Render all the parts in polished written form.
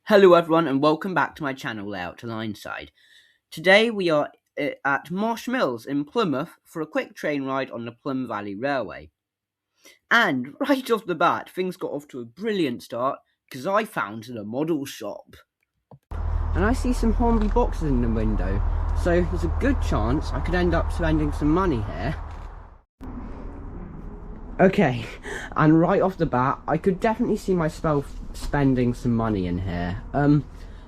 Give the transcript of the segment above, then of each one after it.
Hello everyone and welcome back to my channel Layout to Lineside. Today we are at Marsh Mills in Plymouth for a quick train ride on the Plym Valley Railway. And right off the bat, things got off to a brilliant start because I found the model shop. And I see some Hornby boxes in the window, so there's a good chance I could end up spending some money here. Okay, and right off the bat, I could definitely see myself spending some money in here. As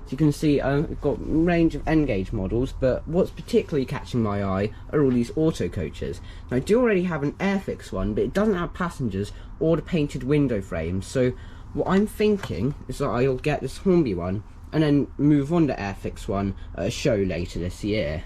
you can see, we've got a range of N-gauge models, but what's particularly catching my eye are all these auto coaches. Now, I do already have an Airfix one, but it doesn't have passengers or the painted window frames, so what I'm thinking is that I'll get this Hornby one, and then move on to Airfix one at a show later this year.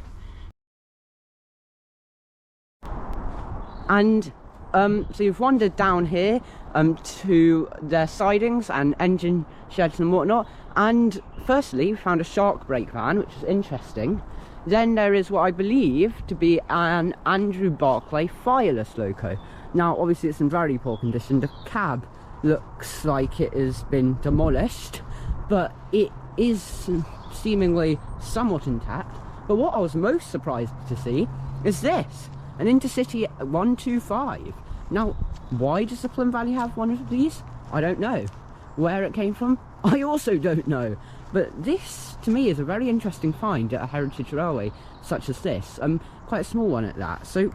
And so you've wandered down here to their sidings and engine sheds and whatnot, and firstly we found a shark brake van, which is interesting. Then there is what I believe to be an Andrew Barclay fireless loco. Now obviously it's in very poor condition. The cab looks like it has been demolished, but it is seemingly somewhat intact. But what I was most surprised to see is this, an Intercity 125. Now, why does the Plym Valley have one of these? I don't know. Where it came from? I also don't know. But this, to me, is a very interesting find at a heritage railway such as this. Quite a small one at that. So,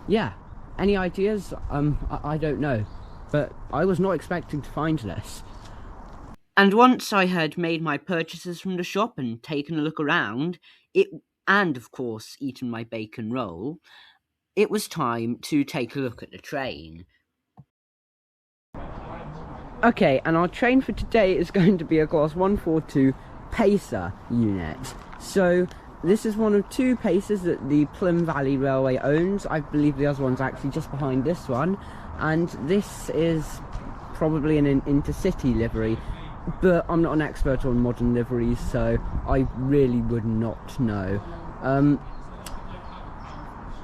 yeah. Any ideas? I don't know. But I was not expecting to find this. And once I had made my purchases from the shop and taken a look around, and of course eaten my bacon roll, it was time to take a look at the train. Okay, and our train for today is going to be a Class 142 Pacer unit. So this is one of two Pacers that the Plym Valley Railway owns. I believe the other one's actually just behind this one. And this is probably an Intercity livery, but I'm not an expert on modern liveries, so I really would not know.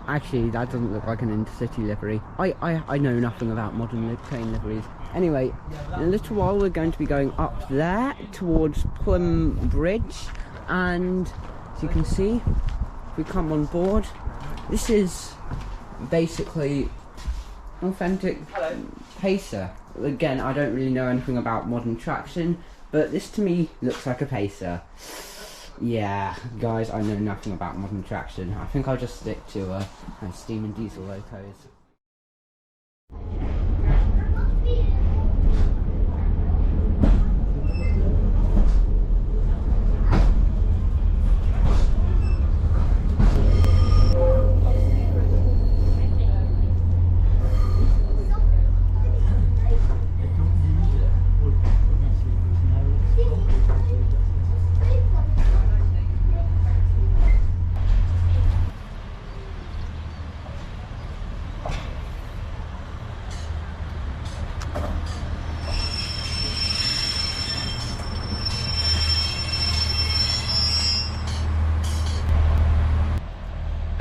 Actually, that doesn't look like an Intercity livery. I know nothing about modern train liveries. Anyway, in a little while we're going to be going up there towards Plym Bridge, and as you can see, if we come on board, this is basically an authentic Pacer. Again, I don't really know anything about modern traction, but this to me looks like a Pacer. Yeah, guys, I know nothing about modern traction. I think I'll just stick to steam and diesel locos.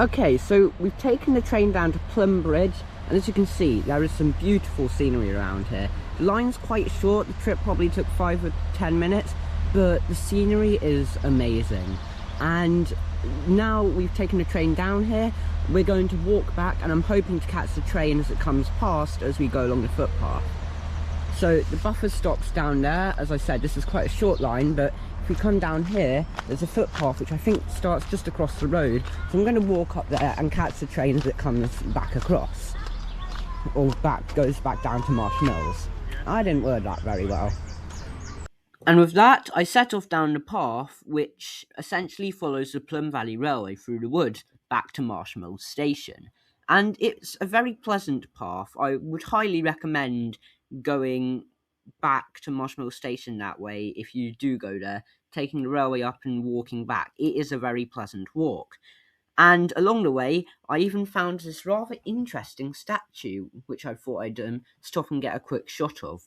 Okay, so we've taken the train down to Plym Bridge, and as you can see, there is some beautiful scenery around here. The line's quite short, the trip probably took 5 or 10 minutes, but the scenery is amazing. And now we've taken the train down here, we're going to walk back, and I'm hoping to catch the train as it comes past as we go along the footpath. So the buffer stops down there. As I said, this is quite a short line, but if we come down here, there's a footpath which I think starts just across the road. So I'm going to walk up there and catch the train as it comes back across. Or goes back down to Marsh Mills. I didn't word that very well. And with that, I set off down the path which essentially follows the Plym Valley Railway through the woods back to Marsh Mills station. And it's a very pleasant path. I would highly recommend going back to Marsh Mills station that way if you do go there, taking the railway up and walking back. It is a very pleasant walk. And along the way, I even found this rather interesting statue, which I thought I'd stop and get a quick shot of.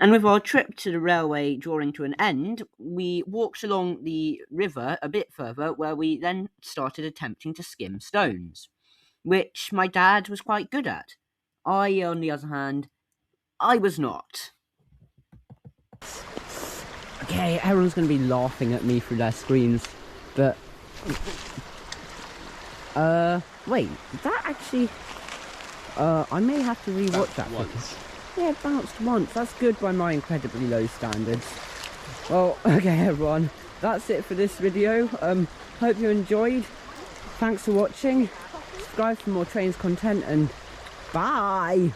And with our trip to the railway drawing to an end, we walked along the river a bit further, where we then started attempting to skim stones, which my dad was quite good at. I, on the other hand, I was not. Okay, everyone's going to be laughing at me through their screens, but... wait, did that actually... I may have to rewatch that. Once. Yeah, it bounced once. That's good by my incredibly low standards. Well, okay everyone, that's it for this video. Hope you enjoyed. Thanks for watching. Subscribe for more trains content and bye!